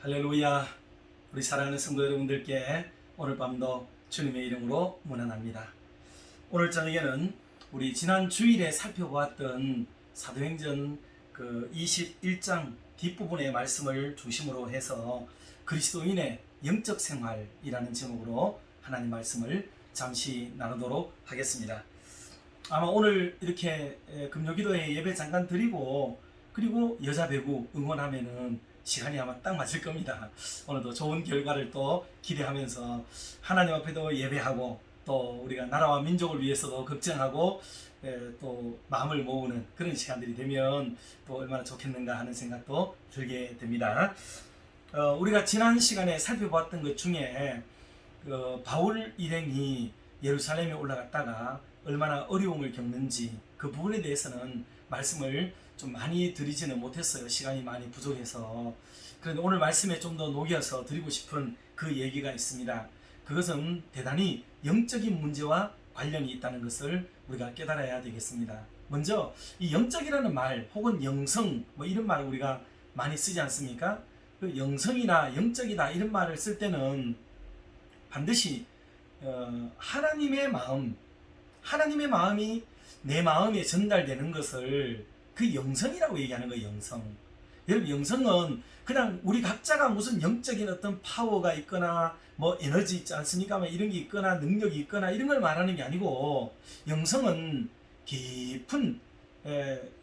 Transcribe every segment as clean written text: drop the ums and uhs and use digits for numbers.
할렐루야. 우리 사랑하는 성도 여러분들께 오늘 밤도 주님의 이름으로 문안합니다. 오늘 저녁에는 우리 지난 주일에 살펴보았던 사도행전 21장 뒷부분의 말씀을 중심으로 해서 그리스도인의 영적 생활이라는 제목으로 하나님 말씀을 잠시 나누도록 하겠습니다. 아마 오늘 이렇게 금요기도에 예배 잠깐 드리고 그리고 여자 배구 응원하면은 시간이 아마 딱 맞을 겁니다. 오늘도 좋은 결과를 또 기대하면서 하나님 앞에도 예배하고 또 우리가 나라와 민족을 위해서도 걱정하고 또 마음을 모으는 그런 시간들이 되면 또 얼마나 좋겠는가 하는 생각도 들게 됩니다. 우리가 지난 시간에 살펴봤던 것 중에 바울 일행이 예루살렘에 올라갔다가 얼마나 어려움을 겪는지 그 부분에 대해서는 말씀을 좀 많이 드리지는 못했어요. 시간이 많이 부족해서. 그런데 오늘 말씀에 좀 더 녹여서 드리고 싶은 그 얘기가 있습니다. 그것은 대단히 영적인 문제와 관련이 있다는 것을 우리가 깨달아야 되겠습니다. 먼저 이 영적이라는 말 혹은 영성 이런 말을 우리가 많이 쓰지 않습니까? 그 영성이나 영적이다 이런 말을 쓸 때는 반드시 하나님의 마음이 내 마음에 전달되는 것을 그 영성이라고 얘기하는 거예요. 영성. 여러분, 영성은 그냥 우리 각자가 무슨 영적인 어떤 파워가 있거나 에너지 있지 않습니까? 이런 게 있거나 능력이 있거나 이런 걸 말하는 게 아니고, 영성은 깊은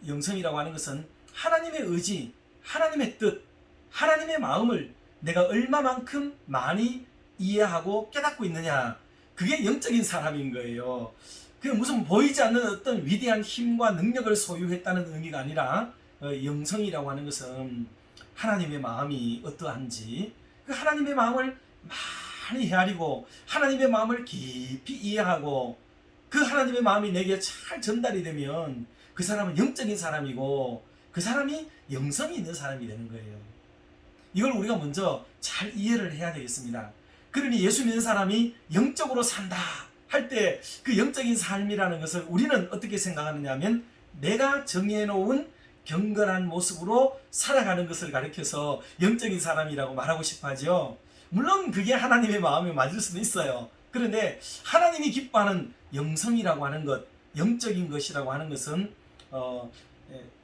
영성이라고 하는 것은 하나님의 의지, 하나님의 뜻, 하나님의 마음을 내가 얼마만큼 많이 이해하고 깨닫고 있느냐, 그게 영적인 사람인 거예요. 그 무슨 보이지 않는 어떤 위대한 힘과 능력을 소유했다는 의미가 아니라 영성이라고 하는 것은 하나님의 마음이 어떠한지 그 하나님의 마음을 많이 헤아리고 하나님의 마음을 깊이 이해하고 그 하나님의 마음이 내게 잘 전달이 되면 그 사람은 영적인 사람이고 그 사람이 영성이 있는 사람이 되는 거예요. 이걸 우리가 먼저 잘 이해를 해야 되겠습니다. 그러니 예수 믿는 사람이 영적으로 산다 할 때 그 영적인 삶이라는 것을 우리는 어떻게 생각하느냐 하면 내가 정해놓은 경건한 모습으로 살아가는 것을 가리켜서 영적인 사람이라고 말하고 싶어 하죠. 물론 그게 하나님의 마음에 맞을 수도 있어요. 그런데 하나님이 기뻐하는 영성이라고 하는 것, 영적인 것이라고 하는 것은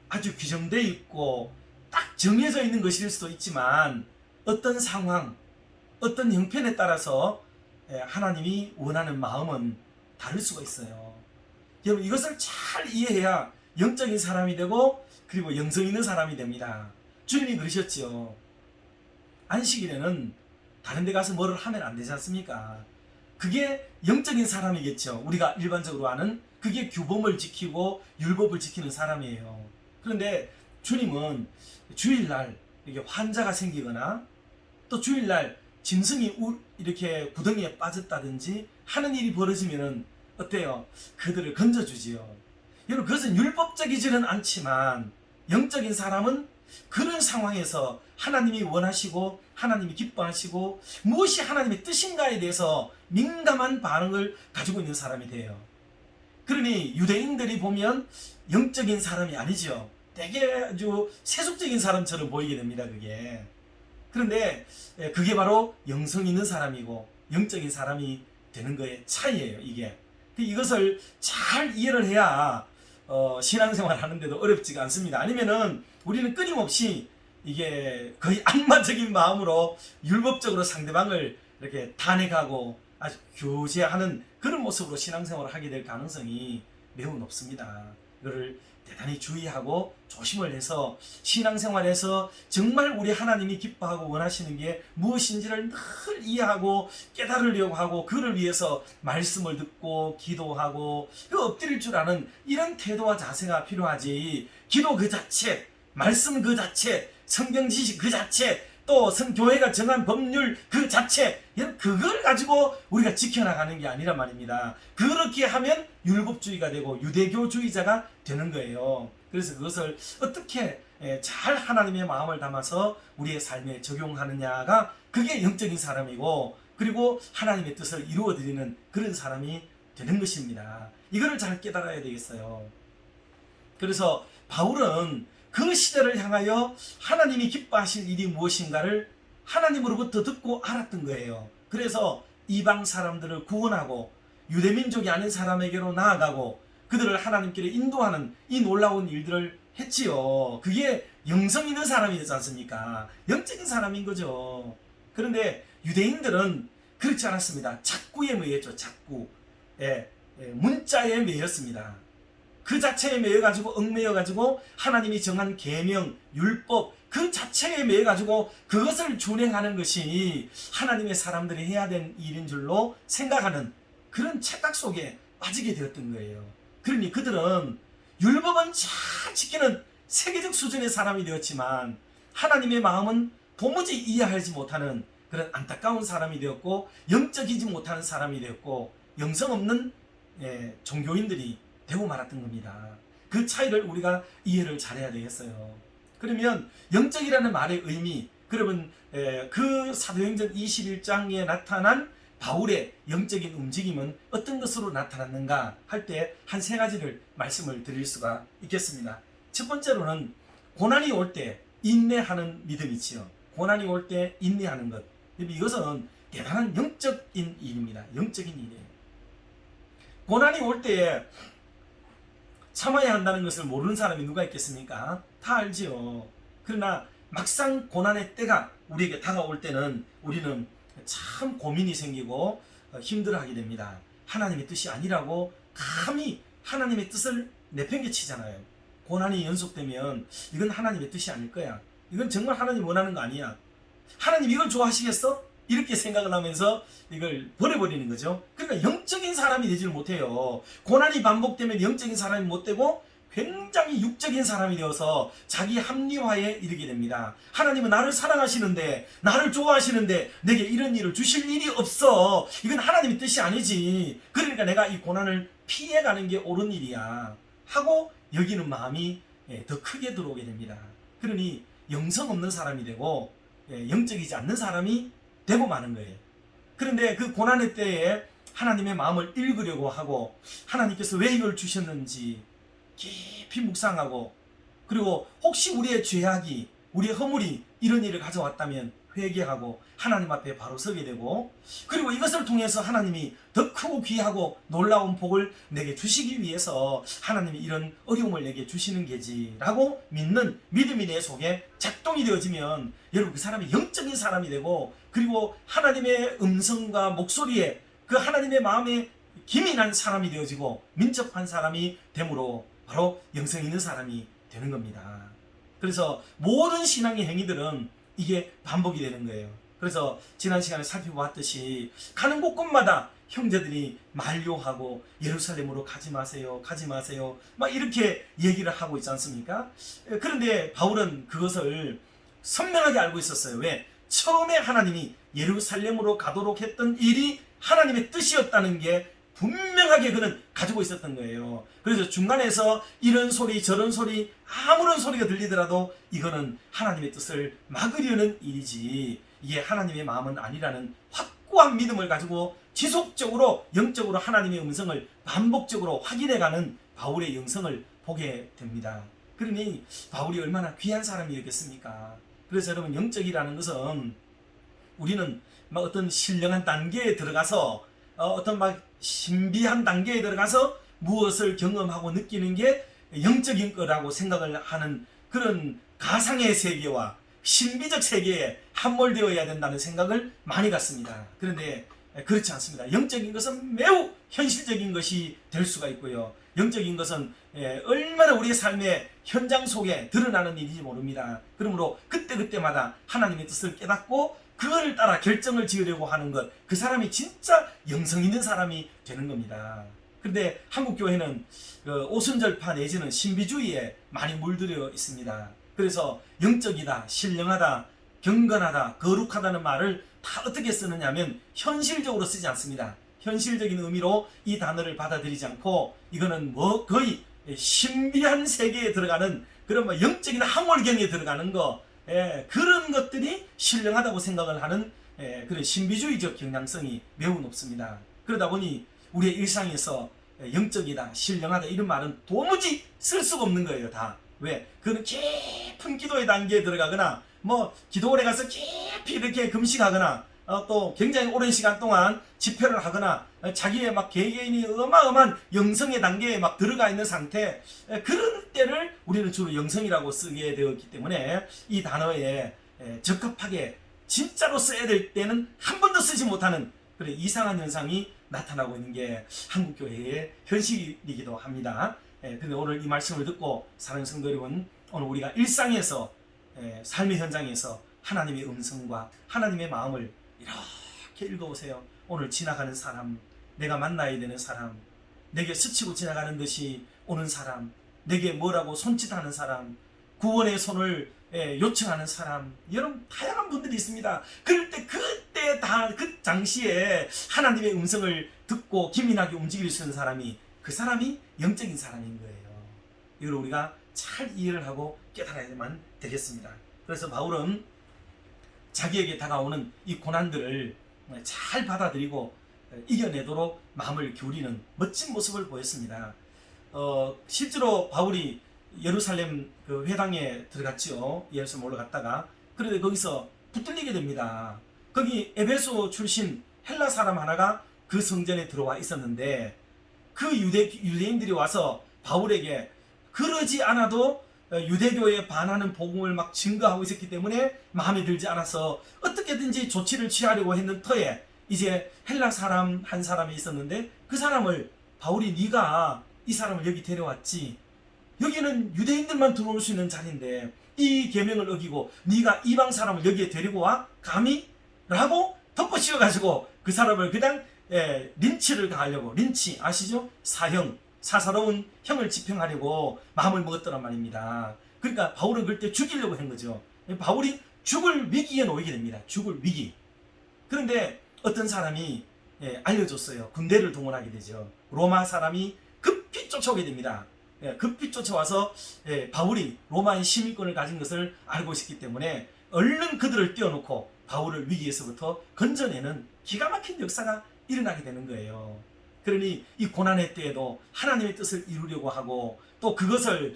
아주 규정되어 있고 딱 정해져 있는 것일 수도 있지만 어떤 상황, 어떤 형편에 따라서 하나님이 원하는 마음은 다를 수가 있어요. 여러분, 이것을 잘 이해해야 영적인 사람이 되고 그리고 영성 있는 사람이 됩니다. 주님이 그러셨죠. 안식일에는 다른 데 가서 뭐를 하면 안 되지 않습니까? 그게 영적인 사람이겠죠. 우리가 일반적으로 아는 그게 규범을 지키고 율법을 지키는 사람이에요. 그런데 주님은 주일날 이렇게 환자가 생기거나 또 주일날 짐승이 이렇게 구덩이에 빠졌다든지 하는 일이 벌어지면은 어때요? 그들을 건져주지요. 여러분, 그것은 율법적이지는 않지만 영적인 사람은 그런 상황에서 하나님이 원하시고 하나님이 기뻐하시고 무엇이 하나님의 뜻인가에 대해서 민감한 반응을 가지고 있는 사람이 돼요. 그러니 유대인들이 보면 영적인 사람이 아니죠. 되게 아주 세속적인 사람처럼 보이게 됩니다. 그게. 그런데 그게 바로 영성 있는 사람이고 영적인 사람이 되는 거의 차이예요. 이것을 잘 이해를 해야 신앙생활 하는데도 어렵지가 않습니다. 아니면은 우리는 끊임없이 이게 거의 악마적인 마음으로 율법적으로 상대방을 이렇게 탄핵하고 아주 교제하는 그런 모습으로 신앙생활을 하게 될 가능성이 매우 높습니다. 이거를 대단히 주의하고 조심을 해서 신앙생활에서 정말 우리 하나님이 기뻐하고 원하시는 게 무엇인지를 늘 이해하고 깨달으려고 하고 그를 위해서 말씀을 듣고 기도하고 엎드릴 줄 아는 이런 태도와 자세가 필요하지. 기도 그 자체, 말씀 그 자체, 성경 지식 그 자체, 또 교회가 정한 법률 그 자체, 그걸 가지고 우리가 지켜나가는 게 아니란 말입니다. 그렇게 하면 율법주의가 되고 유대교주의자가 되는 거예요. 그래서 그것을 어떻게 잘 하나님의 마음을 담아서 우리의 삶에 적용하느냐가 그게 영적인 사람이고 그리고 하나님의 뜻을 이루어드리는 그런 사람이 되는 것입니다. 이거를 잘 깨달아야 되겠어요. 그래서 바울은 그 시대를 향하여 하나님이 기뻐하실 일이 무엇인가를 하나님으로부터 듣고 알았던 거예요. 그래서 이방 사람들을 구원하고 유대민족이 아닌 사람에게로 나아가고 그들을 하나님께로 인도하는 이 놀라운 일들을 했지요. 그게 영성 있는 사람이지 않습니까? 영적인 사람인 거죠. 그런데 유대인들은 그렇지 않았습니다. 작구에 매였죠. 작구. 문자에 매였습니다. 그 자체에 매여가지고 얽매여가지고 하나님이 정한 계명, 율법 그 자체에 매여가지고 그것을 준행하는 것이 하나님의 사람들이 해야 되는 일인 줄로 생각하는 그런 착각 속에 빠지게 되었던 거예요. 그러니 그들은 율법은 잘 지키는 세계적 수준의 사람이 되었지만 하나님의 마음은 도무지 이해하지 못하는 그런 안타까운 사람이 되었고 영적이지 못하는 사람이 되었고 영성 없는 종교인들이 되고 말았던 겁니다. 그 차이를 우리가 이해를 잘해야 되겠어요. 그러면 영적이라는 말의 의미, 그러면 그 사도행전 21장에 나타난 바울의 영적인 움직임은 어떤 것으로 나타났는가 할 때 한 세 가지를 말씀을 드릴 수가 있겠습니다. 첫 번째로는 고난이 올 때 인내하는 믿음이지요. 고난이 올 때 인내하는 것. 이것은 대단한 영적인 일입니다. 영적인 일이에요. 고난이 올 때에 참아야 한다는 것을 모르는 사람이 누가 있겠습니까? 다 알지요. 그러나 막상 고난의 때가 우리에게 다가올 때는 우리는 참 고민이 생기고 힘들어하게 됩니다. 하나님의 뜻이 아니라고 감히 하나님의 뜻을 내팽개치잖아요. 고난이 연속되면 이건 하나님의 뜻이 아닐 거야. 이건 정말 하나님 원하는 거 아니야. 하나님 이걸 좋아하시겠어? 이렇게 생각을 하면서 이걸 버려버리는 거죠. 그러니까 영적인 사람이 되지를 못해요. 고난이 반복되면 영적인 사람이 못 되고 굉장히 육적인 사람이 되어서 자기 합리화에 이르게 됩니다. 하나님은 나를 사랑하시는데 나를 좋아하시는데 내게 이런 일을 주실 일이 없어. 이건 하나님의 뜻이 아니지. 그러니까 내가 이 고난을 피해가는 게 옳은 일이야 하고 여기는 마음이 더 크게 들어오게 됩니다. 그러니 영성 없는 사람이 되고 영적이지 않는 사람이 되고 마는 거예요. 그런데 그 고난의 때에 하나님의 마음을 읽으려고 하고 하나님께서 왜 이걸 주셨는지 깊이 묵상하고 그리고 혹시 우리의 죄악이 우리의 허물이 이런 일을 가져왔다면 회개하고 하나님 앞에 바로 서게 되고 그리고 이것을 통해서 하나님이 더 크고 귀하고 놀라운 복을 내게 주시기 위해서 하나님이 이런 어려움을 내게 주시는 게지라고 믿는 믿음이 내 속에 작동이 되어지면 여러분 그 사람이 영적인 사람이 되고 그리고 하나님의 음성과 목소리에 그 하나님의 마음에 기민한 사람이 되어지고 민첩한 사람이 되므로 바로 영성 있는 사람이 되는 겁니다. 그래서 모든 신앙의 행위들은 이게 반복이 되는 거예요. 그래서 지난 시간에 살펴보았듯이 가는 곳곳마다 형제들이 만류하고 예루살렘으로 가지 마세요, 가지 마세요 막 이렇게 얘기를 하고 있지 않습니까? 그런데 바울은 그것을 선명하게 알고 있었어요. 왜? 처음에 하나님이 예루살렘으로 가도록 했던 일이 하나님의 뜻이었다는 게 분명하게 그는 가지고 있었던 거예요. 그래서 중간에서 이런 소리 저런 소리 아무런 소리가 들리더라도 이거는 하나님의 뜻을 막으려는 일이지 이게 하나님의 마음은 아니라는 확고한 믿음을 가지고 지속적으로 영적으로 하나님의 음성을 반복적으로 확인해가는 바울의 영성을 보게 됩니다. 그러니 바울이 얼마나 귀한 사람이었겠습니까? 그래서 여러분 영적이라는 것은 우리는 막 어떤 신령한 단계에 들어가서 어떤 막 신비한 단계에 들어가서 무엇을 경험하고 느끼는 게 영적인 거라고 생각을 하는 그런 가상의 세계와 신비적 세계에 함몰되어야 된다는 생각을 많이 갖습니다. 그런데 그렇지 않습니다. 영적인 것은 매우 현실적인 것이 될 수가 있고요. 영적인 것은 얼마나 우리의 삶의 현장 속에 드러나는 일인지 모릅니다. 그러므로 그때그때마다 하나님의 뜻을 깨닫고 그거를 따라 결정을 지으려고 하는 것, 그 사람이 진짜 영성 있는 사람이 되는 겁니다. 그런데 한국교회는 오순절파 내지는 신비주의에 많이 물들여 있습니다. 그래서 영적이다, 신령하다, 경건하다, 거룩하다는 말을 다 어떻게 쓰느냐 하면 현실적으로 쓰지 않습니다. 현실적인 의미로 이 단어를 받아들이지 않고 이거는 뭐 거의 신비한 세계에 들어가는 그런 뭐 영적인 함월경에 들어가는 거 그런 것들이 신령하다고 생각을 하는 그런 신비주의적 경향성이 매우 높습니다. 그러다 보니 우리의 일상에서 영적이다, 신령하다 이런 말은 도무지 쓸 수가 없는 거예요. 다. 왜? 그는 깊은 기도의 단계에 들어가거나 뭐 기도원에 가서 깊이 이렇게 금식하거나 또 굉장히 오랜 시간 동안 집회를 하거나 자기의 막 개개인이 어마어마한 영성의 단계에 막 들어가 있는 상태, 그런 때를 우리는 주로 영성이라고 쓰게 되었기 때문에 이 단어에 적합하게 진짜로 써야 될 때는 한 번도 쓰지 못하는 그런 이상한 현상이 나타나고 있는 게 한국교회의 현실이기도 합니다. 근데 오늘 이 말씀을 듣고 사랑하는 성도 여러분, 오늘 우리가 일상에서 삶의 현장에서 하나님의 음성과 하나님의 마음을 이렇게 읽어보세요. 오늘 지나가는 사람, 내가 만나야 되는 사람, 내게 스치고 지나가는 듯이 오는 사람, 내게 뭐라고 손짓하는 사람, 구원의 손을 요청하는 사람, 여러분 다양한 분들이 있습니다. 그럴 때 그때 다 그 당시에 하나님의 음성을 듣고 기민하게 움직일 수 있는 사람이, 그 사람이 영적인 사람인 거예요. 이걸 우리가 잘 이해를 하고 깨달아야만 되겠습니다. 그래서 바울은 자기에게 다가오는 이 고난들을 잘 받아들이고 이겨내도록 마음을 기울이는 멋진 모습을 보였습니다. 실제로 바울이 예루살렘 그 회당에 들어갔죠. 예루살렘 올라갔다가, 그런데 거기서 붙들리게 됩니다. 거기 에베소 출신 헬라 사람 하나가 그 성전에 들어와 있었는데, 그 유대인들이 와서 바울에게 그러지 않아도 유대교에 반하는 복음을 막 증거하고 있었기 때문에 마음에 들지 않아서 어떻게든지 조치를 취하려고 했는 터에 이제 헬라 사람 한 사람이 있었는데, 그 사람을 바울이 네가 이 사람을 여기 데려왔지, 여기는 유대인들만 들어올 수 있는 자리인데 이 계명을 어기고 네가 이방 사람을 여기에 데리고 와? 감히? 라고 덮어씌워가지고 그 사람을 그냥 린치를 가하려고, 린치 아시죠? 사사로운 형을 집행하려고 마음을 먹었더란 말입니다. 그러니까 바울은 그때 죽이려고 한 거죠. 바울이 죽을 위기에 놓이게 됩니다. 죽을 위기. 그런데 어떤 사람이 알려줬어요. 군대를 동원하게 되죠. 로마 사람이 급히 쫓아오게 됩니다. 급히 쫓아와서 바울이 로마의 시민권을 가진 것을 알고 있었기 때문에 얼른 그들을 띄워놓고 바울을 위기에서부터 건져내는 기가 막힌 역사가 일어나게 되는 거예요. 그러니 이 고난의 때에도 하나님의 뜻을 이루려고 하고 또 그것을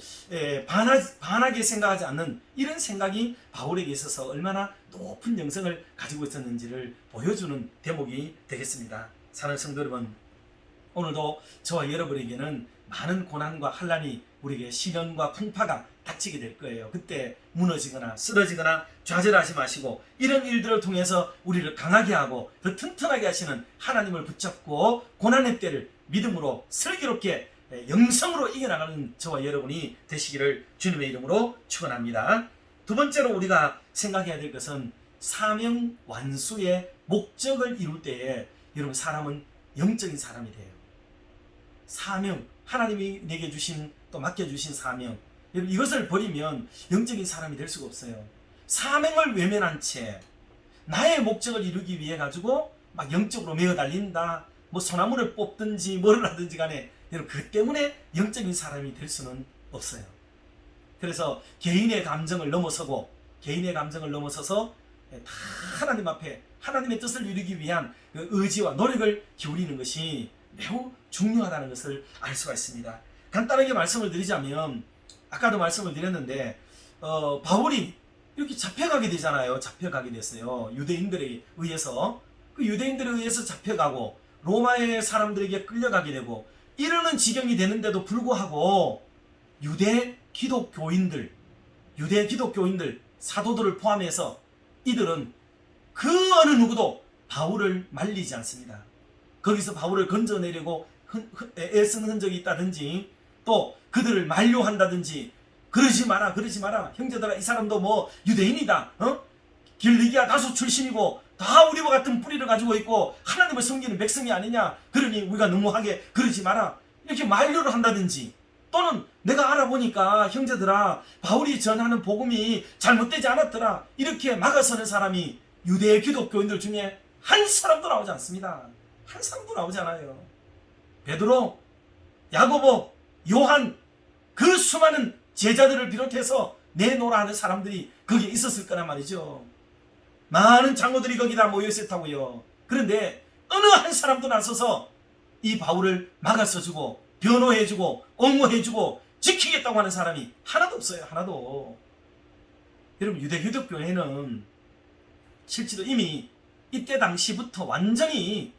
반하게 생각하지 않는 이런 생각이 바울에게 있어서 얼마나 높은 영성을 가지고 있었는지를 보여주는 대목이 되겠습니다. 사랑하는 성도 여러분, 오늘도 저와 여러분에게는 많은 고난과 환난이 우리에게 시련과 풍파가 닥치게 될 거예요. 그때 무너지거나 쓰러지거나 좌절하지 마시고 이런 일들을 통해서 우리를 강하게 하고 더 튼튼하게 하시는 하나님을 붙잡고 고난의 때를 믿음으로 슬기롭게 영성으로 이겨나가는 저와 여러분이 되시기를 주님의 이름으로 축원합니다. 두 번째로 우리가 생각해야 될 것은 사명 완수의 목적을 이룰 때에 여러분 사람은 영적인 사람이 돼요. 사명, 하나님이 내게 주신 또 맡겨주신 사명, 이것을 버리면 영적인 사람이 될 수가 없어요. 사명을 외면한 채 나의 목적을 이루기 위해 가지고 막 영적으로 매어 달린다, 뭐 소나무를 뽑든지 뭐를 하든지 간에 여러분 그 때문에 영적인 사람이 될 수는 없어요. 그래서 개인의 감정을 넘어서서 다 하나님 앞에 하나님의 뜻을 이루기 위한 그 의지와 노력을 기울이는 것이 매우 중요하다는 것을 알 수가 있습니다. 간단하게 말씀을 드리자면, 아까도 말씀을 드렸는데 바울이 이렇게 잡혀가게 되잖아요. 잡혀가게 됐어요. 유대인들에 의해서. 그 유대인들에 의해서 잡혀가고 로마의 사람들에게 끌려가게 되고 이러는 지경이 되는데도 불구하고 유대 기독교인들 사도들을 포함해서 이들은 그 어느 누구도 바울을 말리지 않습니다. 거기서 바울을 건져내려고 애쓰는 흔적이 있다든지 또 그들을 만류한다든지 그러지 마라 형제들아, 이 사람도 뭐 유대인이다, 길리기아 다수 출신이고 다 우리와 같은 뿌리를 가지고 있고 하나님을 섬기는 백성이 아니냐, 그러니 우리가 너무하게 그러지 마라, 이렇게 만류를 한다든지, 또는 내가 알아보니까 형제들아 바울이 전하는 복음이 잘못되지 않았더라, 이렇게 막아서는 사람이 유대 기독교인들 중에 한 사람도 나오지 않습니다. 한 사람도 나오지 않아요. 베드로, 야고보, 요한, 그 수많은 제자들을 비롯해서 내노라 하는 사람들이 거기에 있었을 거란 말이죠. 많은 장로들이 거기다 모여 있었다고요. 그런데 어느 한 사람도 나서서 이 바울을 막아서주고 변호해주고 옹호해주고 지키겠다고 하는 사람이 하나도 없어요. 하나도. 여러분 유대 기독교회는 실제로 이미 이때 당시부터 완전히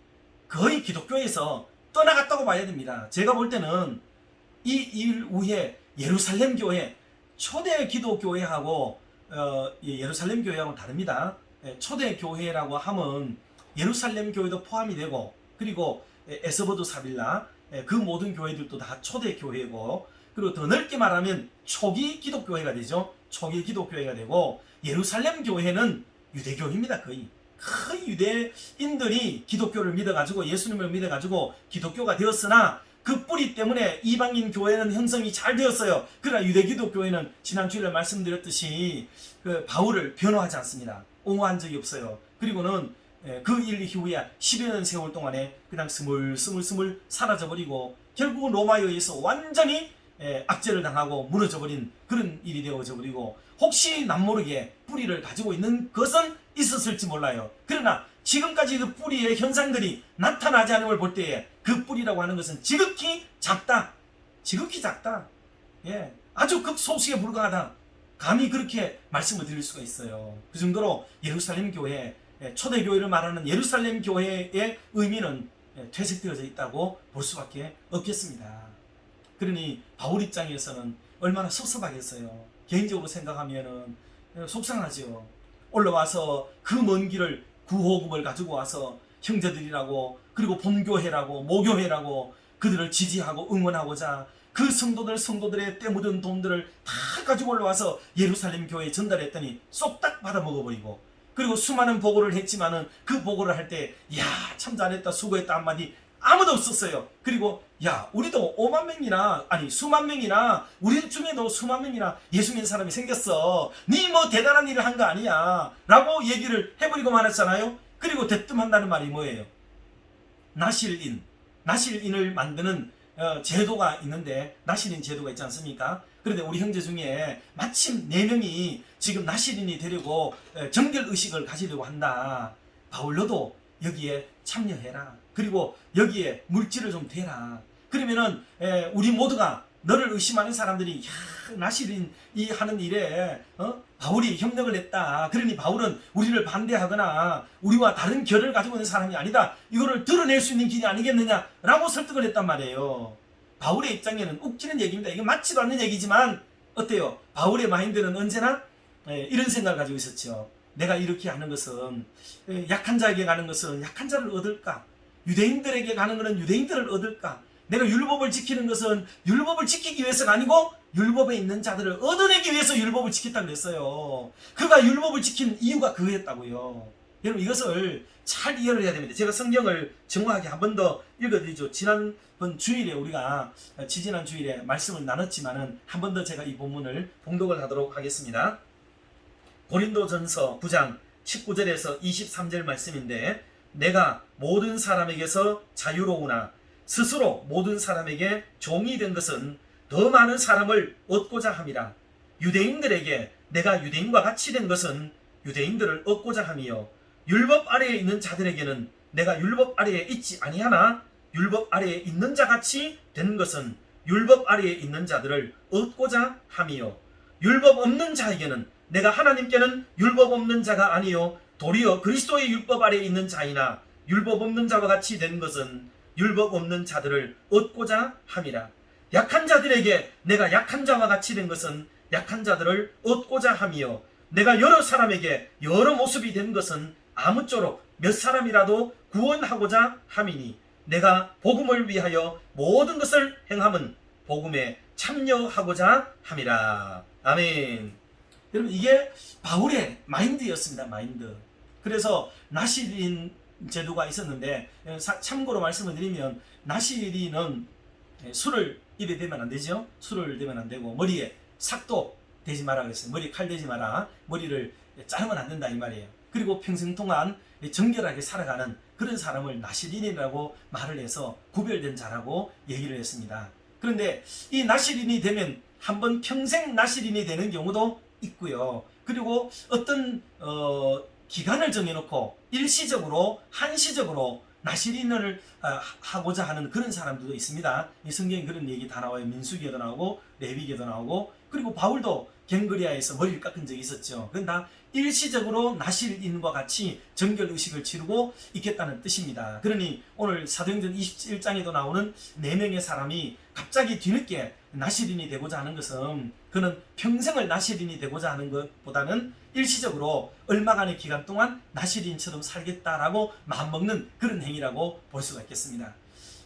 거의 기독교에서 떠나갔다고 봐야 됩니다. 제가 볼 때는 이 일 후에 예루살렘 교회, 초대 기독교회하고 예루살렘 교회하고는 다릅니다. 초대 교회라고 하면 예루살렘 교회도 포함이 되고, 그리고 에스버드 사빌라, 그 모든 교회들도 다 초대 교회고, 그리고 더 넓게 말하면 초기 기독교회가 되죠. 초기 기독교회가 되고, 예루살렘 교회는 유대교입니다. 거의 유대인들이 기독교를 믿어가지고 예수님을 믿어가지고 기독교가 되었으나 그 뿌리 때문에 이방인 교회는 형성이 잘 되었어요. 그러나 유대 기독교회는 지난 주일에 말씀드렸듯이 그 바울을 변호하지 않습니다. 옹호한 적이 없어요. 그리고는 그 일 이후에 10여 년 세월 동안에 그냥 스물스물 사라져버리고 결국은 로마에 의해서 완전히 압제를 당하고 무너져버린 그런 일이 되어져버리고, 혹시 남모르게 뿌리를 가지고 있는 것은 있었을지 몰라요. 그러나 지금까지 그 뿌리의 현상들이 나타나지 않은 걸 볼 때에 그 뿌리라고 하는 것은 지극히 작다. 지극히 작다. 아주 극소수에 불과하다. 감히 그렇게 말씀을 드릴 수가 있어요. 그 정도로 예루살렘 교회, 초대교회를 말하는 예루살렘 교회의 의미는 퇴색되어져 있다고 볼 수밖에 없겠습니다. 그러니 바울 입장에서는 얼마나 섭섭하겠어요. 개인적으로 생각하면은 속상하죠. 올라와서 그 먼 길을 구호금을 가지고 와서 형제들이라고, 그리고 본교회라고 모교회라고 그들을 지지하고 응원하고자 그 성도들의 때 묻은 돈들을 다 가지고 올라와서 예루살렘 교회에 전달했더니 쏙딱 받아먹어버리고, 그리고 수많은 보고를 했지만은 그 보고를 할 때 야 참 잘했다 수고했다 한마디 아무도 없었어요. 그리고 야 우리도 5만 명이나 아니 수만 명이나 우리 중에도 수만 명이나 예수 믿는 사람이 생겼어. 니 뭐 대단한 일을 한 거 아니야 라고 얘기를 해버리고 말았잖아요. 그리고 대뜸한다는 말이 뭐예요? 나실인을 만드는 제도가 있는데, 나실인 제도가 있지 않습니까? 그런데 우리 형제 중에 마침 4명이 지금 나실인이 되려고 정결의식을 가지려고 한다. 바울로도 여기에 참여해라. 그리고 여기에 물질을 좀 대라. 그러면은 우리 모두가 너를 의심하는 사람들이 야 나실인이 하는 일에 바울이 협력을 했다. 그러니 바울은 우리를 반대하거나 우리와 다른 결을 가지고 있는 사람이 아니다. 이거를 드러낼 수 있는 길이 아니겠느냐라고 설득을 했단 말이에요. 바울의 입장에는 웃기는 얘기입니다. 이게 맞지도 않는 얘기지만 어때요? 바울의 마인드는 언제나 이런 생각을 가지고 있었죠. 내가 이렇게 하는 것은 약한 자에게 가는 것은 약한 자를 얻을까? 유대인들에게 가는 것은 유대인들을 얻을까? 내가 율법을 지키는 것은 율법을 지키기 위해서가 아니고 율법에 있는 자들을 얻어내기 위해서 율법을 지켰다고 그랬어요. 그가 율법을 지킨 이유가 그거였다고요. 여러분 이것을 잘 이해를 해야 됩니다. 제가 성경을 정확하게 한 번 더 읽어드리죠. 지난번 주일에 우리가 지지난 주일에 말씀을 나눴지만은 한 번 더 제가 이 본문을 봉독을 하도록 하겠습니다. 고린도전서 9장 19절에서 23절 말씀인데, 내가 모든 사람에게서 자유로우나 스스로 모든 사람에게 종이 된 것은 더 많은 사람을 얻고자 함이라. 유대인들에게 내가 유대인과 같이 된 것은 유대인들을 얻고자 함이요, 율법 아래에 있는 자들에게는 내가 율법 아래에 있지 아니하나 율법 아래에 있는 자 같이 된 것은 율법 아래에 있는 자들을 얻고자 함이요, 율법 없는 자에게는 내가 하나님께는 율법 없는 자가 아니요 도리어 그리스도의 율법 아래에 있는 자이나 율법 없는 자와 같이 된 것은 율법 없는 자들을 얻고자 함이라. 약한 자들에게 내가 약한 자와 같이 된 것은 약한 자들을 얻고자 함이요, 내가 여러 사람에게 여러 모습이 된 것은 아무쪼록 몇 사람이라도 구원하고자 함이니, 내가 복음을 위하여 모든 것을 행함은 복음에 참여하고자 함이라. 아멘. 여러분 이게 바울의 마인드였습니다. 마인드. 그래서 나실인 제도가 있었는데, 참고로 말씀을 드리면 나실인은 술을 입에 대면 안 되죠. 술을 대면 안 되고 머리에 삭도 대지 마라 그랬어요. 머리에 칼 대지 마라. 머리를 자르면 안 된다 이 말이에요. 그리고 평생 동안 정결하게 살아가는 그런 사람을 나실인이라고 말을 해서 구별된 자라고 얘기를 했습니다. 그런데 이 나실인이 되면 한번 평생 나실인이 되는 경우도 있고요. 그리고 어떤 기간을 정해놓고 일시적으로 한시적으로 나실인을 하고자 하는 그런 사람들도 있습니다. 이 성경에 그런 얘기 다 나와요. 민수기에도 나오고 레위기에도 나오고, 그리고 바울도 갱그리아에서 머리를 깎은 적이 있었죠. 그건 다 일시적으로 나실인과 같이 정결의식을 치르고 있겠다는 뜻입니다. 그러니 오늘 사도행전 21장에도 나오는 4명의 사람이 갑자기 뒤늦게 나실인이 되고자 하는 것은 그는 평생을 나실인이 되고자 하는 것보다는 일시적으로 얼마간의 기간 동안 나실인처럼 살겠다라고 마음먹는 그런 행위라고 볼 수가 있겠습니다.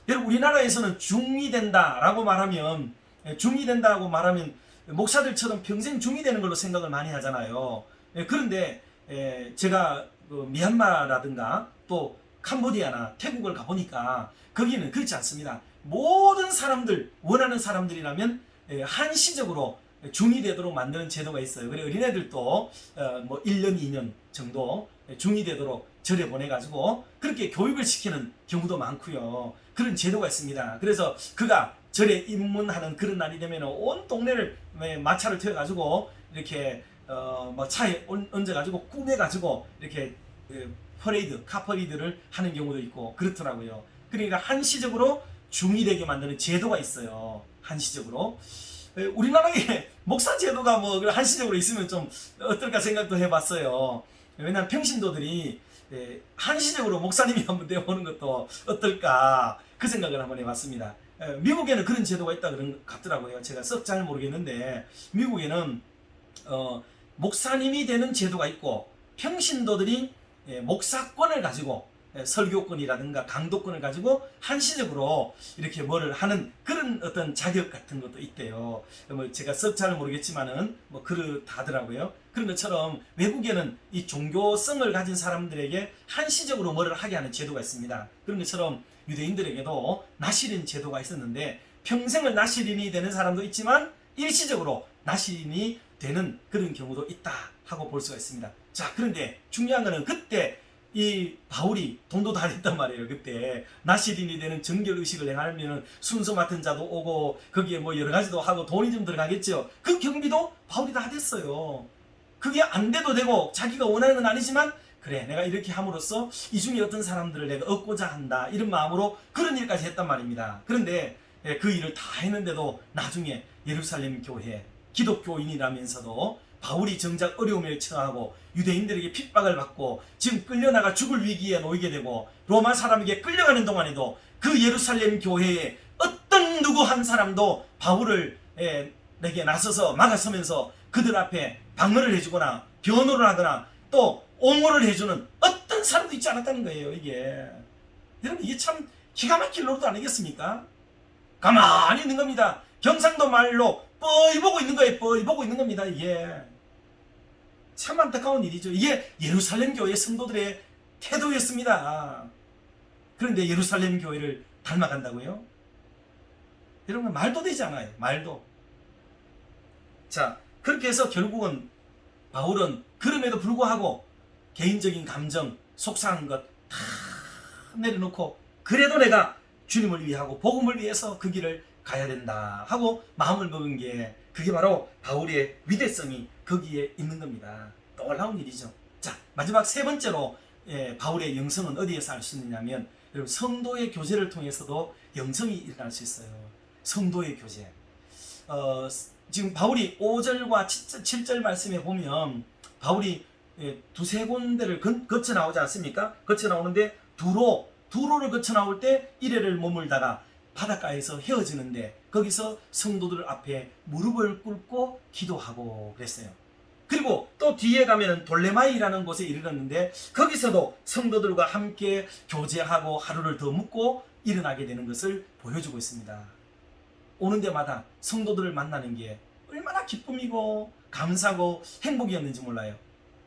여러분, 우리나라에서는 중이 된다라고 말하면 목사들처럼 평생 중이 되는 걸로 생각을 많이 하잖아요. 그런데 제가 미얀마라든가 또 캄보디아나 태국을 가보니까 거기는 그렇지 않습니다. 모든 사람들, 원하는 사람들이라면 한시적으로 중이 되도록 만드는 제도가 있어요. 그래 어린애들도 뭐 1년, 2년 정도 중이 되도록 절에 보내가지고 그렇게 교육을 시키는 경우도 많고요. 그런 제도가 있습니다. 그래서 그가 절에 입문하는 그런 날이 되면 온 동네를 마차를 태워가지고 이렇게 뭐 차에 얹어가지고 꾸며가지고 이렇게 퍼레이드, 카퍼레이드를 하는 경우도 있고 그렇더라고요. 그러니까 한시적으로 중이 되게 만드는 제도가 있어요. 한시적으로. 우리나라에 목사 제도가 뭐 한시적으로 있으면 좀 어떨까 생각도 해봤어요. 왜냐하면 평신도들이 한시적으로 목사님이 한번 되어보는 것도 어떨까 그 생각을 한번 해봤습니다. 미국에는 그런 제도가 있다 그런 것 같더라고요. 제가 썩 잘 모르겠는데 미국에는 목사님이 되는 제도가 있고 평신도들이 목사권을 가지고 설교권이라든가 강도권을 가지고 한시적으로 이렇게 뭐를 하는 그런 어떤 자격 같은 것도 있대요. 뭐 제가 썩 잘 모르겠지만은 뭐 그렇다더라고요. 그런 것처럼 외국에는 이 종교성을 가진 사람들에게 한시적으로 뭐를 하게 하는 제도가 있습니다. 그런 것처럼 유대인들에게도 나실인 제도가 있었는데 평생을 나실인이 되는 사람도 있지만 일시적으로 나실인이 되는 그런 경우도 있다 하고 볼 수가 있습니다. 자, 그런데 중요한 거는 그때 이 바울이 돈도 다 냈단 말이에요. 그때 나실인이 되는 정결의식을 행하려면 순서 맡은 자도 오고 거기에 뭐 여러 가지도 하고 돈이 좀 들어가겠죠. 그 경비도 바울이 다 됐어요. 그게 안 돼도 되고 자기가 원하는 건 아니지만 그래 내가 이렇게 함으로써 이 중에 어떤 사람들을 내가 얻고자 한다 이런 마음으로 그런 일까지 했단 말입니다. 그런데 그 일을 다 했는데도 나중에 예루살렘 교회 기독교인이라면서도 바울이 정작 어려움에 처하고 유대인들에게 핍박을 받고 지금 끌려나가 죽을 위기에 놓이게 되고 로마 사람에게 끌려가는 동안에도 그 예루살렘 교회에 어떤 누구 한 사람도 바울을 내게 나서서 막아서면서 그들 앞에 방어를 해주거나 변호를 하거나 또 옹호를 해주는 어떤 사람도 있지 않았다는 거예요. 이게 여러분 이게 참 기가 막힐 노릇 아니겠습니까? 가만히 있는 겁니다. 경상도 말로 뻔히 보고 있는 거예요. 뻔히 보고 있는 겁니다. 이게 참 안타까운 일이죠. 이게 예루살렘 교회 성도들의 태도였습니다. 그런데 예루살렘 교회를 닮아간다고요? 여러분 말도 되지 않아요. 말도. 자, 그렇게 해서 결국은 바울은 그럼에도 불구하고 개인적인 감정, 속상한 것 다 내려놓고 그래도 내가 주님을 위하고 복음을 위해서 그 길을 가야 된다 하고 마음을 먹은 게 그게 바로 바울의 위대성이 거기에 있는 겁니다. 놀라운 일이죠. 자, 마지막 세 번째로 바울의 영성은 어디에서 알 수 있느냐면 여러분 성도의 교제를 통해서도 영성이 일어날 수 있어요. 성도의 교제. 지금 바울이 5절과 7절 말씀에 보면 바울이 두세 군데를 거쳐 나오지 않습니까? 거쳐 나오는데 두로를 거쳐 나올 때 이래를 머물다가 바닷가에서 헤어지는데 거기서 성도들 앞에 무릎을 꿇고 기도하고 그랬어요. 그리고 또 뒤에 가면 돌레마이라는 곳에 이르렀는데 거기서도 성도들과 함께 교제하고 하루를 더 묵고 일어나게 되는 것을 보여주고 있습니다. 오는 데마다 성도들을 만나는 게 얼마나 기쁨이고 감사고 행복이었는지 몰라요.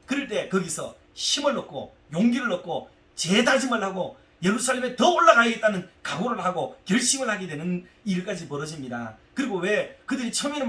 그럴 때 거기서 힘을 얻고 용기를 얻고 재다짐을 하고 예루살렘에 더 올라가야겠다는 각오를 하고 결심을 하게 되는 일까지 벌어집니다. 그리고 왜 그들이 처음에는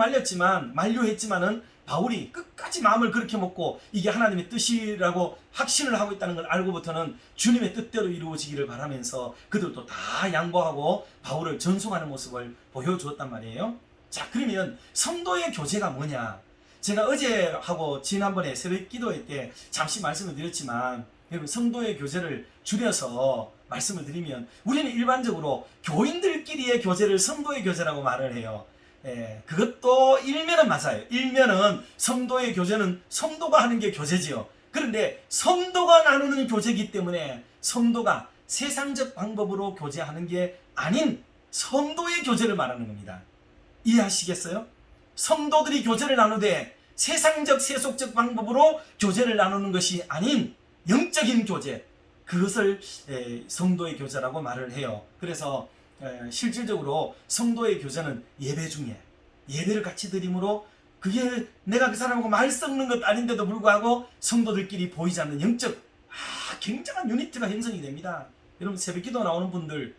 만류했지만은 바울이 끝까지 마음을 그렇게 먹고 이게 하나님의 뜻이라고 확신을 하고 있다는 걸 알고부터는 주님의 뜻대로 이루어지기를 바라면서 그들도 다 양보하고 바울을 전송하는 모습을 보여주었단 말이에요. 자, 그러면 성도의 교제가 뭐냐? 제가 어제하고 지난번에 새벽 기도회 때 잠시 말씀을 드렸지만 여러분 성도의 교제를 줄여서 말씀을 드리면 우리는 일반적으로 교인들끼리의 교제를 성도의 교제라고 말을 해요. 그것도 일면은 맞아요. 일면은 성도의 교제는 성도가 하는 게 교제지요. 그런데 성도가 나누는 교제이기 때문에 성도가 세상적 방법으로 교제하는 게 아닌 성도의 교제를 말하는 겁니다. 이해하시겠어요? 성도들이 교제를 나누되 세상적 세속적 방법으로 교제를 나누는 것이 아닌 영적인 교제, 그것을 성도의 교제라고 말을 해요. 그래서 실질적으로 성도의 교제는 예배 중에 예배를 같이 드림으로, 그게 내가 그 사람하고 말 섞는 것 아닌데도 불구하고 성도들끼리 보이지 않는 영적 굉장한 유니티가 형성이 됩니다. 여러분 새벽기도 나오는 분들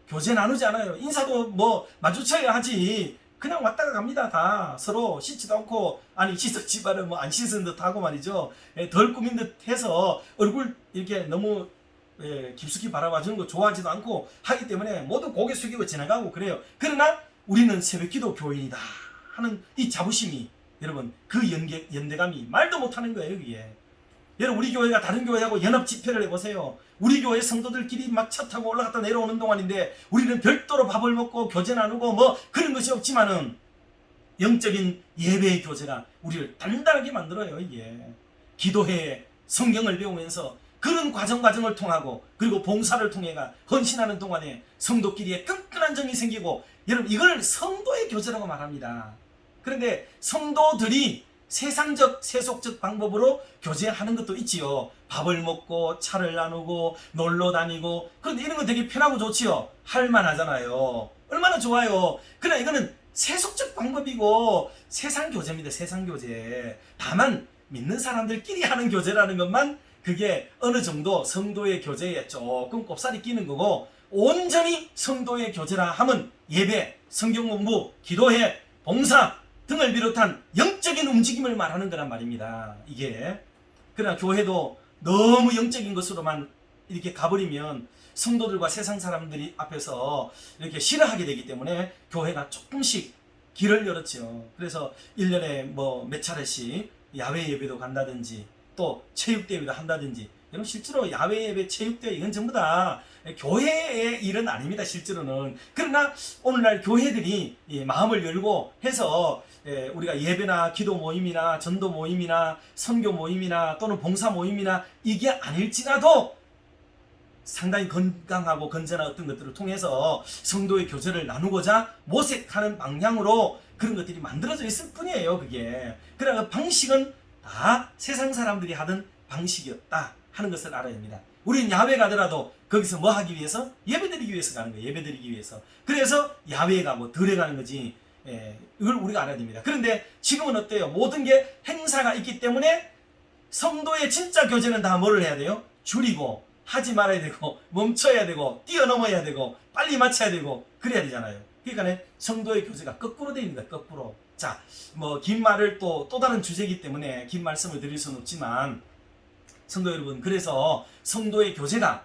교제 나누지 않아요. 인사도 뭐 마주쳐야 하지 그냥 왔다가 갑니다. 다 서로 씻지도 않고, 아니 씻었지만은 뭐 안 씻은 듯 하고 말이죠. 덜 꾸민 듯 해서 얼굴 이렇게 너무 깊숙이 바라봐주는 거 좋아하지도 않고 하기 때문에 모두 고개 숙이고 지나가고 그래요. 그러나 우리는 새벽기도 교인이다 하는 이 자부심이, 여러분 그 연대감이 말도 못하는 거예요. 이게 여러분 우리 교회가 다른 교회하고 연합 집회를 해보세요. 우리 교회 성도들끼리 막 차 타고 올라갔다 내려오는 동안인데 우리는 별도로 밥을 먹고 교제 나누고 뭐 그런 것이 없지만은 영적인 예배의 교제가 우리를 단단하게 만들어요. 이게 기도회 성경을 배우면서 그런 과정을 통하고, 그리고 봉사를 통해가 헌신하는 동안에 성도끼리의 끈끈한 정이 생기고, 여러분 이걸 성도의 교제라고 말합니다. 그런데 성도들이 세상적 세속적 방법으로 교제하는 것도 있지요. 밥을 먹고 차를 나누고 놀러 다니고, 그런데 이런 거 되게 편하고 좋지요. 할만하잖아요. 얼마나 좋아요. 그러나 이거는 세속적 방법이고 세상 교제입니다. 세상 교제. 다만 믿는 사람들끼리 하는 교제라는 것만, 그게 어느 정도 성도의 교제에 조금 꼽살이 끼는 거고, 온전히 성도의 교제라 하면 예배, 성경 공부, 기도회, 봉사 등을 비롯한 영적인 움직임을 말하는 거란 말입니다. 이게 그러나 교회도 너무 영적인 것으로만 이렇게 가버리면 성도들과 세상 사람들이 앞에서 이렇게 싫어하게 되기 때문에 교회가 조금씩 길을 열었죠. 그래서 1년에 뭐 몇 차례씩 야외 예배도 간다든지 또 체육대회도 한다든지, 여러분 실제로 야외 예배, 체육대회 이건 전부 다 교회의 일은 아닙니다. 실제로는. 그러나 오늘날 교회들이 마음을 열고 해서 우리가 예배나 기도 모임이나 전도 모임이나 선교 모임이나 또는 봉사 모임이나 이게 아닐지라도 상당히 건강하고 건전한 어떤 것들을 통해서 성도의 교제를 나누고자 모색하는 방향으로 그런 것들이 만들어져 있을 뿐이에요. 그게. 그러나 그 방식은 다 세상 사람들이 하던 방식이었다 하는 것을 알아야 합니다. 우리는 야외 가더라도 거기서 뭐 하기 위해서? 예배드리기 위해서 가는 거예요. 예배드리기 위해서. 그래서 야외에 가고 들에 가는 거지. 이걸 우리가 알아야 됩니다. 그런데 지금은 어때요? 모든 게 행사가 있기 때문에 성도의 진짜 교제는 다 뭐를 해야 돼요? 줄이고 하지 말아야 되고 멈춰야 되고 뛰어넘어야 되고 빨리 마쳐야 되고 그래야 되잖아요. 그러니까 성도의 교제가 거꾸로 되어 있습니다. 거꾸로. 자, 뭐 긴 말을 또 다른 주제이기 때문에 긴 말씀을 드릴 수는 없지만, 성도 여러분, 그래서 성도의 교제가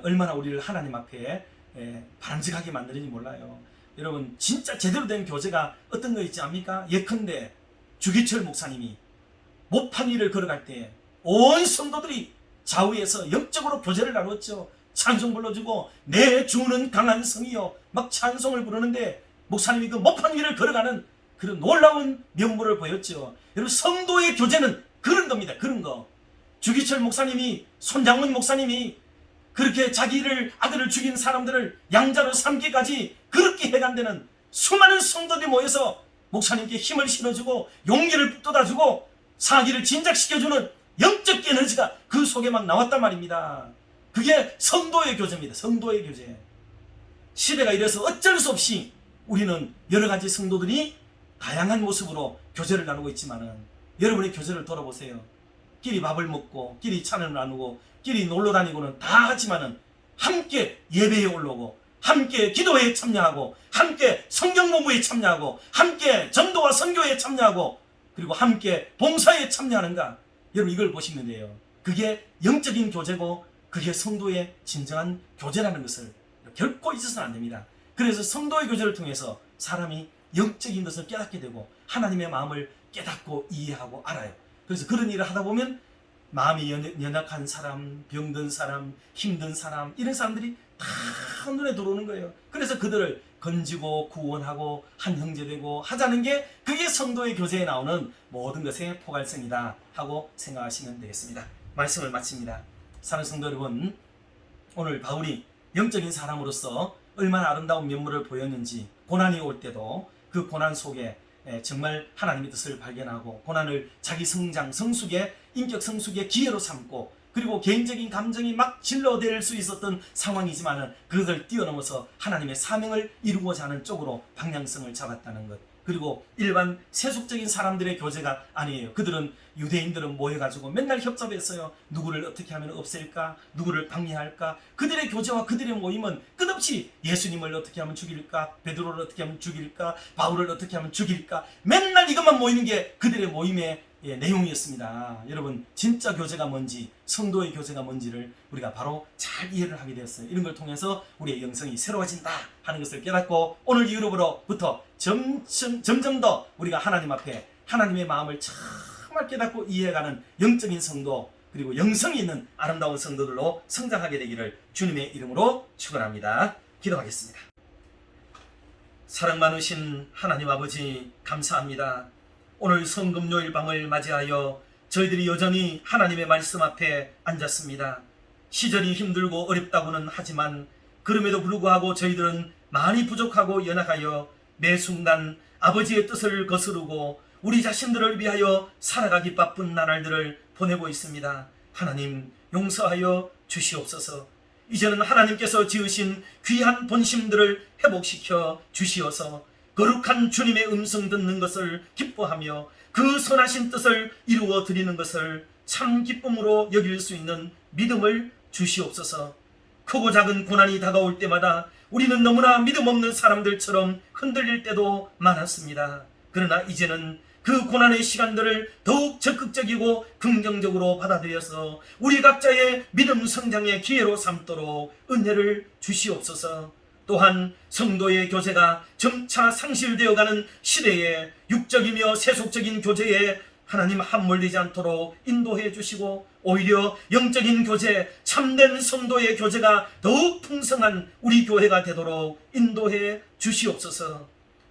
얼마나 우리를 하나님 앞에 바람직하게 만드는지 몰라요. 여러분 진짜 제대로 된 교제가 어떤 거 있지 않습니까? 예컨대 주기철 목사님이 모판 위를 걸어갈 때 온 성도들이 좌우에서 영적으로 교제를 나눴죠. 찬송 불러주고 내 주는 강한 성이요 막 찬송을 부르는데 목사님이 그 모판 위를 걸어가는 그런 놀라운 면모를 보였죠. 여러분 성도의 교제는 그런 겁니다. 그런 거. 주기철 목사님이, 손장훈 목사님이 그렇게 자기를 아들을 죽인 사람들을 양자로 삼기까지 그렇게 해간다는 수많은 성도들이 모여서 목사님께 힘을 실어주고 용기를 북돋아주고 사기를 진작시켜주는 영적 에너지가 그 속에 막 나왔단 말입니다. 그게 성도의 교제입니다. 성도의 교제. 시대가 이래서 어쩔 수 없이 우리는 여러 가지 성도들이 다양한 모습으로 교제를 나누고 있지만은, 여러분의 교제를 돌아보세요. 끼리 밥을 먹고 끼리 차를 나누고 끼리 놀러 다니고는 다 하지만은 함께 예배에 올라오고 함께 기도회에 참여하고 함께 성경 공부에 참여하고 함께 전도와 선교에 참여하고 그리고 함께 봉사에 참여하는가? 여러분 이걸 보시면 돼요. 그게 영적인 교제고 그게 성도의 진정한 교제라는 것을 결코 잊어서는 안 됩니다. 그래서 성도의 교제를 통해서 사람이 영적인 것을 깨닫게 되고 하나님의 마음을 깨닫고 이해하고 알아요. 그래서 그런 일을 하다 보면 마음이 연약한 사람, 병든 사람, 힘든 사람, 이런 사람들이 다 눈에 들어오는 거예요. 그래서 그들을 건지고 구원하고 한 형제되고 하자는 게, 그게 성도의 교제에 나오는 모든 것의 포괄성이다 하고 생각하시면 되겠습니다. 말씀을 마칩니다. 사랑하는 성도 여러분, 오늘 바울이 영적인 사람으로서 얼마나 아름다운 면모를 보였는지, 고난이 올 때도 그 고난 속에 정말 하나님의 뜻을 발견하고 고난을 자기 성장, 성숙의 인격 성숙의 기회로 삼고, 그리고 개인적인 감정이 막 질러댈 수 있었던 상황이지만은 그것을 뛰어넘어서 하나님의 사명을 이루고자 하는 쪽으로 방향성을 잡았다는 것. 그리고 일반 세속적인 사람들의 교제가 아니에요. 그들은, 유대인들은 모여가지고 맨날 협잡했어요. 누구를 어떻게 하면 없앨까? 누구를 방해할까? 그들의 교제와 그들의 모임은 끝없이 예수님을 어떻게 하면 죽일까? 베드로를 어떻게 하면 죽일까? 바울을 어떻게 하면 죽일까? 맨날 이것만 모이는 게 그들의 모임의 내용이었습니다. 여러분, 진짜 교제가 뭔지, 성도의 교제가 뭔지를 우리가 바로 잘 이해를 하게 되었어요. 이런 걸 통해서 우리의 영성이 새로워진다 하는 것을 깨닫고, 오늘 이후로부터 점점 더 우리가 하나님 앞에 하나님의 마음을 정말 깨닫고 이해해가는 영적인 성도, 그리고 영성이 있는 아름다운 성도들로 성장하게 되기를 주님의 이름으로 축원합니다. 기도하겠습니다. 사랑 많으신 하나님 아버지, 감사합니다. 오늘 성금요일 밤을 맞이하여 저희들이 여전히 하나님의 말씀 앞에 앉았습니다. 시절이 힘들고 어렵다고는 하지만 그럼에도 불구하고 저희들은 많이 부족하고 연약하여 매 순간 아버지의 뜻을 거스르고 우리 자신들을 위하여 살아가기 바쁜 나날들을 보내고 있습니다. 하나님, 용서하여 주시옵소서. 이제는 하나님께서 지으신 귀한 본심들을 회복시켜 주시어서 거룩한 주님의 음성 듣는 것을 기뻐하며 그 선하신 뜻을 이루어 드리는 것을 참 기쁨으로 여길 수 있는 믿음을 주시옵소서. 크고 작은 고난이 다가올 때마다 우리는 너무나 믿음 없는 사람들처럼 흔들릴 때도 많았습니다. 그러나 이제는 그 고난의 시간들을 더욱 적극적이고 긍정적으로 받아들여서 우리 각자의 믿음 성장의 기회로 삼도록 은혜를 주시옵소서. 또한 성도의 교제가 점차 상실되어가는 시대에 육적이며 세속적인 교제에 하나님 함몰되지 않도록 인도해 주시고, 오히려 영적인 교제, 참된 성도의 교제가 더욱 풍성한 우리 교회가 되도록 인도해 주시옵소서.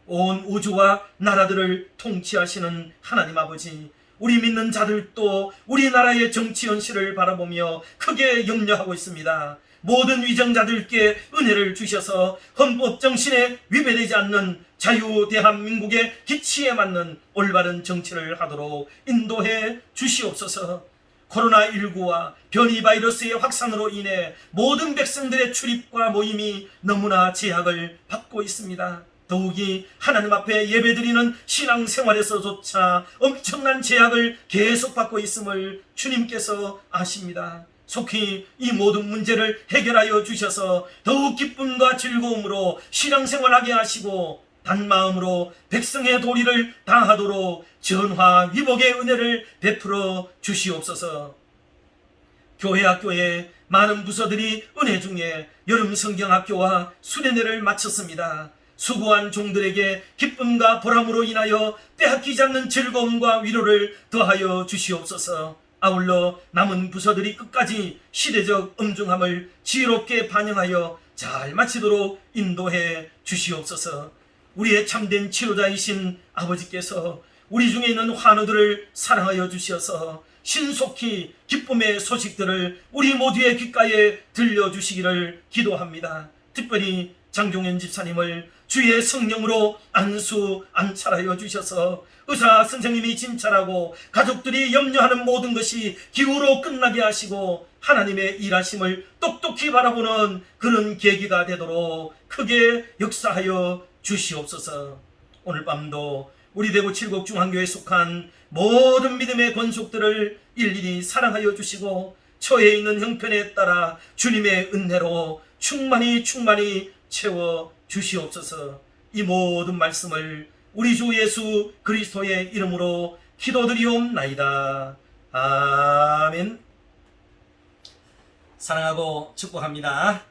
온 우주와 나라들을 통치하시는 하나님 아버지, 우리 믿는 자들도 우리나라의 정치 현실을 바라보며 크게 염려하고 있습니다. 모든 위정자들께 은혜를 주셔서 헌법 정신에 위배되지 않는 자유 대한민국의 기치에 맞는 올바른 정치를 하도록 인도해 주시옵소서. 코로나19와 변이 바이러스의 확산으로 인해 모든 백성들의 출입과 모임이 너무나 제약을 받고 있습니다. 더욱이 하나님 앞에 예배드리는 신앙생활에서조차 엄청난 제약을 계속 받고 있음을 주님께서 아십니다. 속히 이 모든 문제를 해결하여 주셔서 더욱 기쁨과 즐거움으로 신앙생활하게 하시고 단마음으로 백성의 도리를 다하도록 전화 위복의 은혜를 베풀어 주시옵소서. 교회 학교에 많은 부서들이 은혜 중에 여름 성경학교와 수련회를 마쳤습니다. 수고한 종들에게 기쁨과 보람으로 인하여 빼앗기지 않는 즐거움과 위로를 더하여 주시옵소서. 아울러 남은 부서들이 끝까지 시대적 엄중함을 지혜롭게 반영하여 잘 마치도록 인도해 주시옵소서. 우리의 참된 치료자이신 아버지께서 우리 중에 있는 환우들을 사랑하여 주셔서 신속히 기쁨의 소식들을 우리 모두의 귓가에 들려주시기를 기도합니다. 특별히 장종현 집사님을 주의 성령으로 안수안찰하여 주셔서 의사 선생님이 진찰하고 가족들이 염려하는 모든 것이 기후로 끝나게 하시고 하나님의 일하심을 똑똑히 바라보는 그런 계기가 되도록 크게 역사하여 주시옵소서. 오늘 밤도 우리 대구 칠곡중앙교회에 속한 모든 믿음의 권속들을 일일이 사랑하여 주시고 처해 있는 형편에 따라 주님의 은혜로 충만히 채워 주시옵소서. 이 모든 말씀을 우리 주 예수 그리스도의 이름으로 기도드리옵나이다. 아멘. 사랑하고 축복합니다.